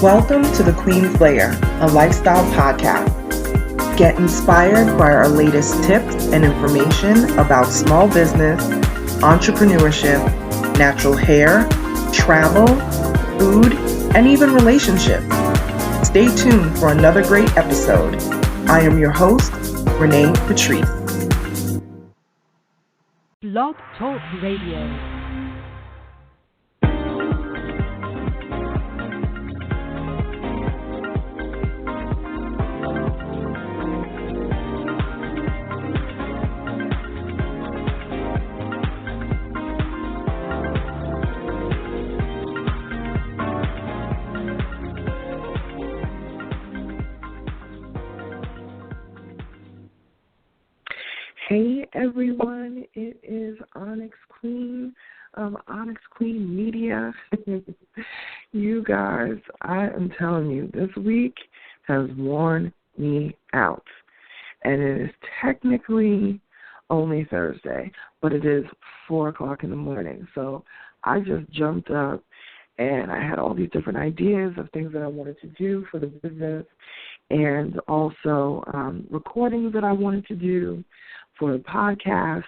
Welcome to The Queen's Lair, a lifestyle podcast. Get inspired by our latest tips and information about small business, entrepreneurship, natural hair, travel, food, and even relationships. Stay tuned for another great episode. I am your host, Renée Patrice. Blog Talk Radio. Hey everyone, it is OnyxQueen, OnyxQueen Media. You guys, I am telling you, this week has worn me out. And it is technically only Thursday, but it is 4 o'clock in the morning. So I just jumped up and I had all these different ideas of things that I wanted to do for the business and also recordings that I wanted to do for the podcast,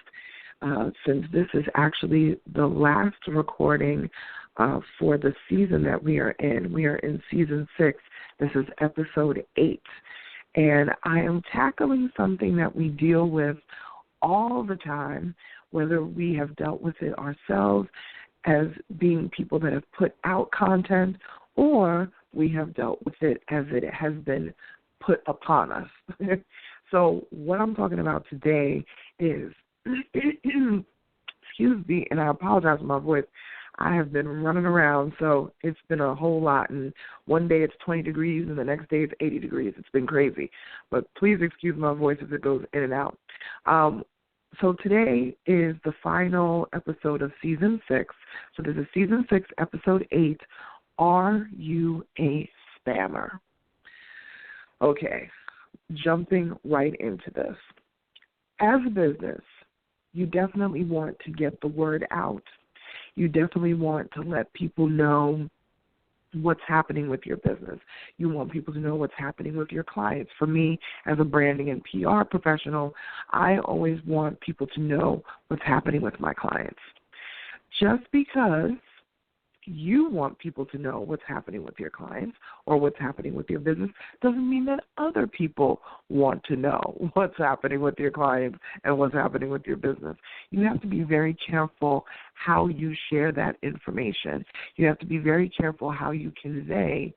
since this is actually the last recording for the season that we are in. We are in season 6. This is episode 8. And I am tackling something that we deal with all the time, whether we have dealt with it ourselves as being people that have put out content, or we have dealt with it as it has been put upon us. So what I'm talking about today is, excuse me, and I apologize for my voice. I have been running around, so it's been a whole lot. And one day it's 20 degrees, and the next day it's 80 degrees. It's been crazy. But please excuse my voice if it goes in and out. So today is the final episode of Season 6. So this is Season 6, Episode 8, Are You a Spammer? Okay, jumping right into this. As a business, you definitely want to get the word out. You definitely want to let people know what's happening with your business. You want people to know what's happening with your clients. For me, as a branding and PR professional, I always want people to know what's happening with my clients. Just because you want people to know what's happening with your clients or what's happening with your business doesn't mean that other people want to know what's happening with your clients and what's happening with your business. You have to be very careful how you share that information. You have to be very careful how you convey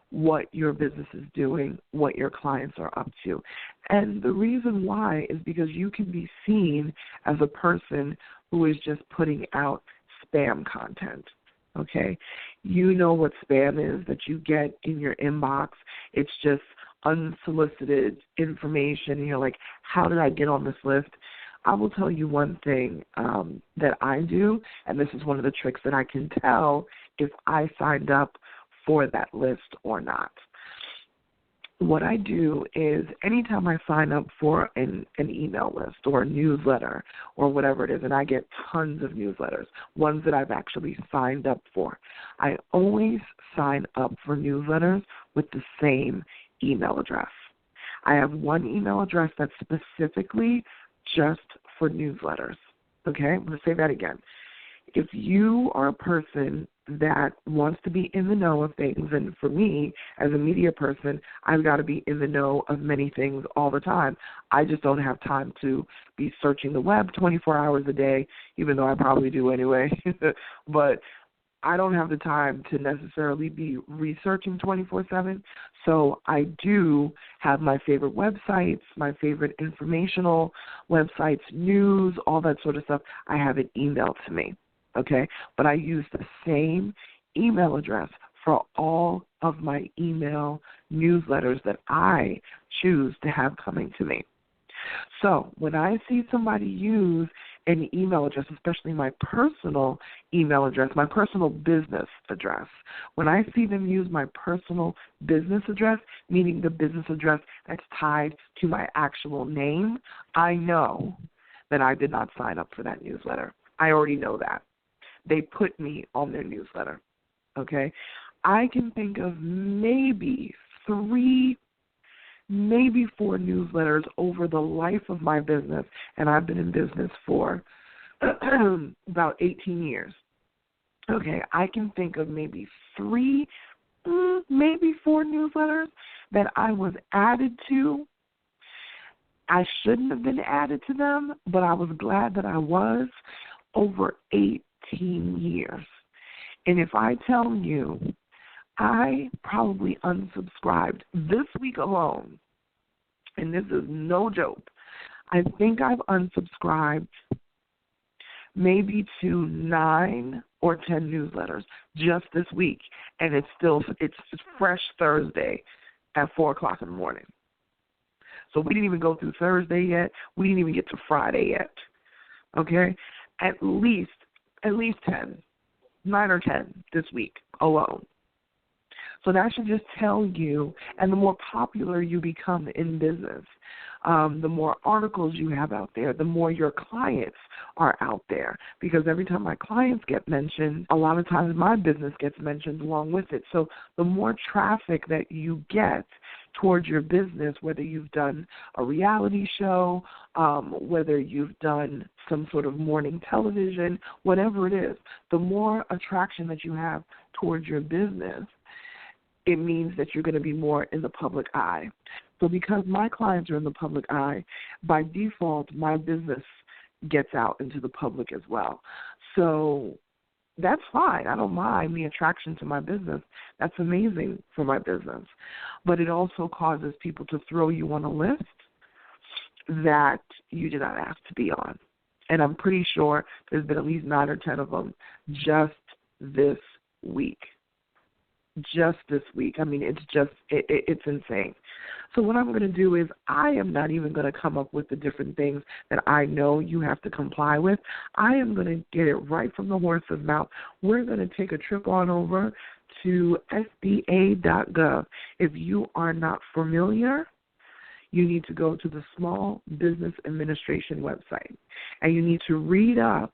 what your business is doing, what your clients are up to. And the reason why is because you can be seen as a person who is just putting out spam content. Okay, you know what spam is that you get in your inbox. It's just unsolicited information. And you're like, how did I get on this list? I will tell you one thing that I do, and this is one of the tricks that I can tell if I signed up for that list or not. What I do is anytime I sign up for an email list or a newsletter or whatever it is, and I get tons of newsletters, ones that I've actually signed up for, I always sign up for newsletters with the same email address. I have one email address that's specifically just for newsletters. Okay, I'm going to say that again. If you are a person that wants to be in the know of things, and for me, as a media person, I've got to be in the know of many things all the time. I just don't have time to be searching the web 24 hours a day, even though I probably do anyway. But I don't have the time to necessarily be researching 24/7. So I do have my favorite websites, my favorite informational websites, news, all that sort of stuff. I have it emailed to me. Okay, but I use the same email address for all of my email newsletters that I choose to have coming to me. So when I see somebody use an email address, especially my personal email address, my personal business address, when I see them use my personal business address, meaning the business address that's tied to my actual name, I know that I did not sign up for that newsletter. I already know that. They put me on their newsletter, okay? I can think of maybe 3, maybe 4 newsletters over the life of my business, and I've been in business for about 18 years. Okay, I can think of maybe 3, maybe 4 newsletters that I was added to. I shouldn't have been added to them, but I was glad that I was, over 18 years. And if I tell you, I probably unsubscribed this week alone, and this is no joke, I think I've unsubscribed maybe to 9 or 10 newsletters just this week, and it's fresh Thursday at 4 o'clock in the morning. So we didn't even go through Thursday yet. We didn't even get to Friday yet. Okay? At least 10, 9 or 10 this week alone. So that should just tell you, and the more popular you become in business, the more articles you have out there, the more your clients are out there. Because every time my clients get mentioned, a lot of times my business gets mentioned along with it. So the more traffic that you get towards your business, whether you've done a reality show, whether you've done some sort of morning television, whatever it is, the more attraction that you have towards your business, it means that you're going to be more in the public eye. So because my clients are in the public eye, by default, my business gets out into the public as well. So that's fine. I don't mind the attraction to my business. That's amazing for my business. But it also causes people to throw you on a list that you did not ask to be on. And I'm pretty sure there's been at least 9 or 10 of them just this week. Just this week. I mean, it's insane. So what I'm going to do is I am not even going to come up with the different things that I know you have to comply with. I am going to get it right from the horse's mouth. We're going to take a trip on over to SBA.gov. If you are not familiar, you need to go to the Small Business Administration website, and you need to read up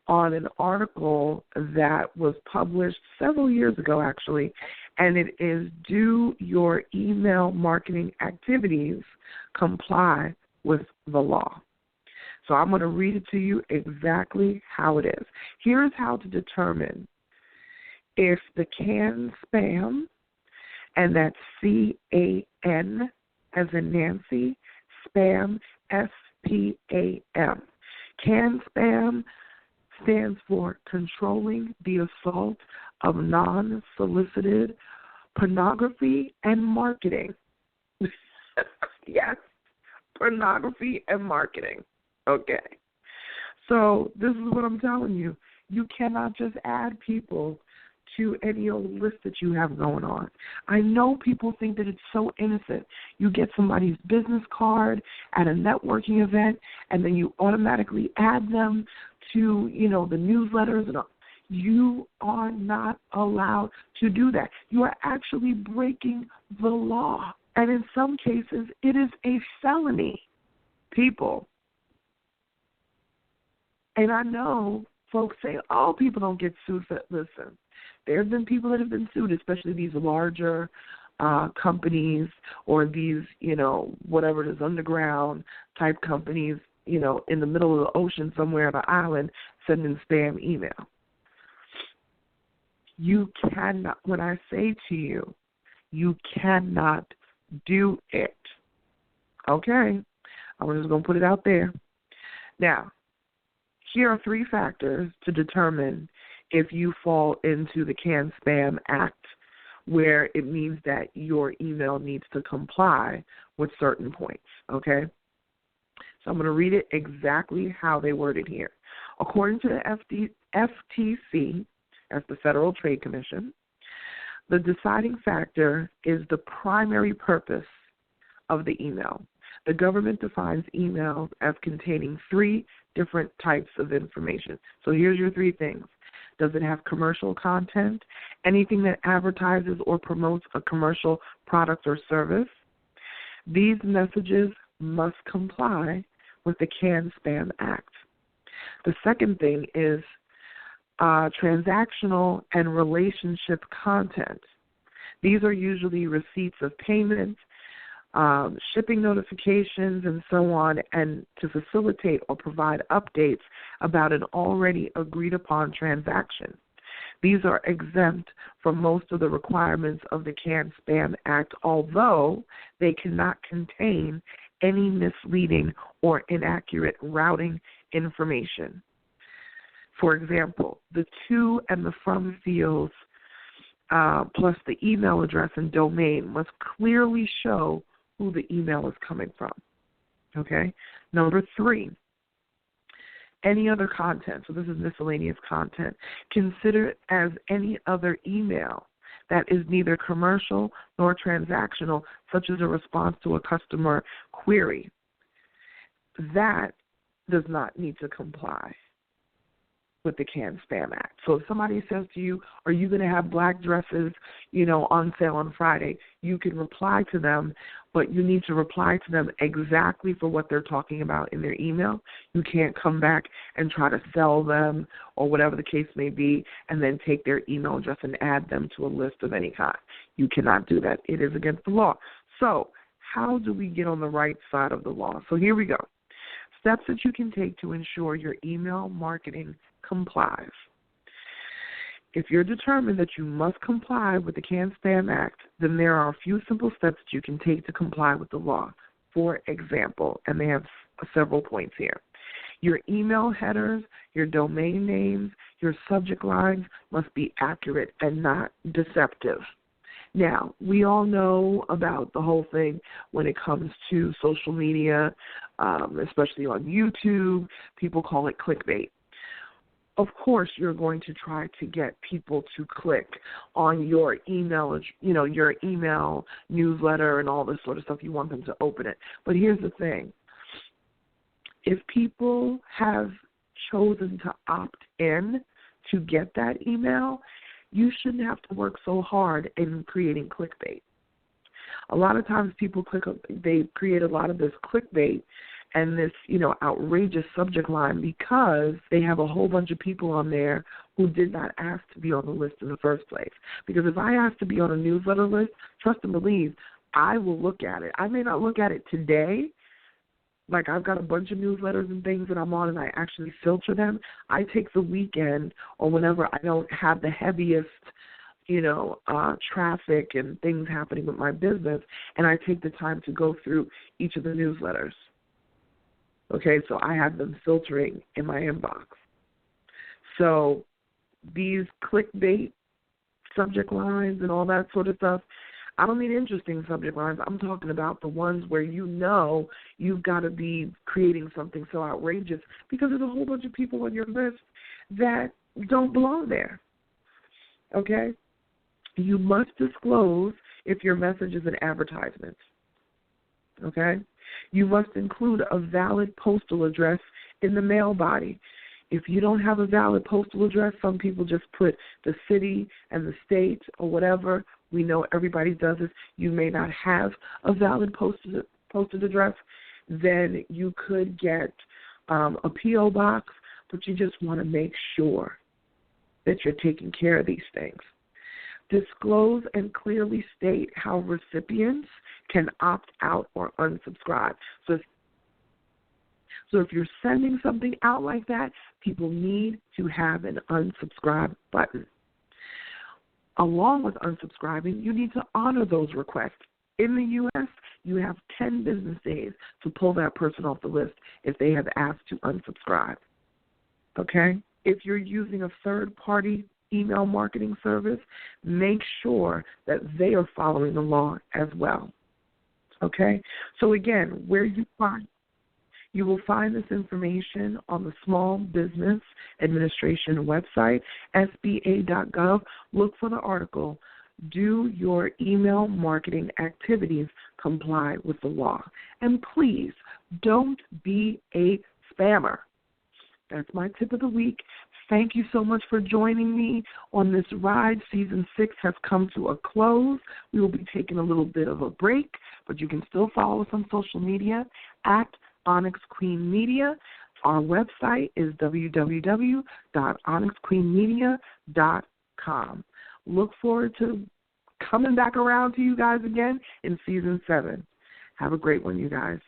on an article that was published several years ago, actually, and it is Do Your Email Marketing Activities Comply with the Law? So I'm going to read it to you exactly how it is. Here's how to determine if the canned spam, and that's C-A-N as in Nancy, spam, S-P-A-M. Canned spam stands for controlling the assault of non-solicited pornography and marketing. Yes, pornography and marketing. Okay. So this is what I'm telling you. You cannot just add people to any old list that you have going on. I know people think that it's so innocent. You get somebody's business card at a networking event, and then you automatically add them to, the newsletters. And you are not allowed to do that. You are actually breaking the law. And in some cases, it is a felony, people. And I know folks say, oh, people don't get sued for it. Listen, there have been people that have been sued, especially these larger companies or these, whatever it is, underground type companies, in the middle of the ocean somewhere on an island sending spam email. You cannot, when I say to you, you cannot do it. Okay? I'm just going to put it out there. Now, here are 3 factors to determine if you fall into the Canned Spam Act, where it means that your email needs to comply with certain points, okay? So I'm going to read it exactly how they word it here. According to the FTC, that's the Federal Trade Commission, the deciding factor is the primary purpose of the email. The government defines emails as containing 3 different types of information. So here's your 3 things. Does it have commercial content? Anything that advertises or promotes a commercial product or service? These messages must comply with the Canned Spam Act. The second thing is transactional and relationship content. These are usually receipts of payment, shipping notifications, and so on, and to facilitate or provide updates about an already agreed-upon transaction. These are exempt from most of the requirements of the CAN-SPAM Act, although they cannot contain any misleading or inaccurate routing information. For example, the to and the from fields plus the email address and domain must clearly show who the email is coming from. Okay? Number 3, any other content, so this is miscellaneous content, consider it as any other email that is neither commercial nor transactional, such as a response to a customer query. That does not need to comply with the CAN-SPAM Act. So if somebody says to you, are you going to have black dresses, on sale on Friday, you can reply to them, but you need to reply to them exactly for what they're talking about in their email. You can't come back and try to sell them or whatever the case may be and then take their email address and add them to a list of any kind. You cannot do that. It is against the law. So how do we get on the right side of the law? So here we go. Steps that you can take to ensure your email marketing complies. If you're determined that you must comply with the CAN-SPAM Act, then there are a few simple steps that you can take to comply with the law. For example, and they have several points here. Your email headers, your domain names, your subject lines must be accurate and not deceptive. Now, we all know about the whole thing when it comes to social media, especially on YouTube. People call it clickbait. Of course, you're going to try to get people to click on your email, your email newsletter and all this sort of stuff. You want them to open it. But here's the thing. If people have chosen to opt in to get that email, you shouldn't have to work so hard in creating clickbait. A lot of times people they create a lot of this clickbait and this, outrageous subject line because they have a whole bunch of people on there who did not ask to be on the list in the first place. Because if I ask to be on a newsletter list, trust and believe, I will look at it. I may not look at it today. Like I've got a bunch of newsletters and things that I'm on and I actually filter them. I take the weekend or whenever I don't have the heaviest, traffic and things happening with my business, and I take the time to go through each of the newsletters. Okay, so I have them filtering in my inbox. So these clickbait subject lines and all that sort of stuff, I don't mean interesting subject lines. I'm talking about the ones where you've got to be creating something so outrageous because there's a whole bunch of people on your list that don't belong there. Okay? You must disclose if your message is an advertisement. Okay? You must include a valid postal address in the mail body. If you don't have a valid postal address, some people just put the city and the state or whatever. We know everybody does this. You may not have a valid postal address. Then you could get a P.O. box, but you just want to make sure that you're taking care of these things. Disclose and clearly state how recipients can opt out or unsubscribe. So if you're sending something out like that, people need to have an unsubscribe button. Along with unsubscribing, you need to honor those requests. In the U.S., you have 10 business days to pull that person off the list if they have asked to unsubscribe. Okay? If you're using a third-party email marketing service, make sure that they are following the law as well. Okay? So again, you will find this information on the Small Business Administration website, SBA.gov. Look for the article, Do Your Email Marketing Activities Comply with the Law? And please, don't be a spammer. That's my tip of the week. Thank you so much for joining me on this ride. Season 6 has come to a close. We will be taking a little bit of a break, but you can still follow us on social media at OnyxQueen Media. Our website is www.OnyxQueenMedia.com. Look forward to coming back around to you guys again in Season 7. Have a great one, you guys.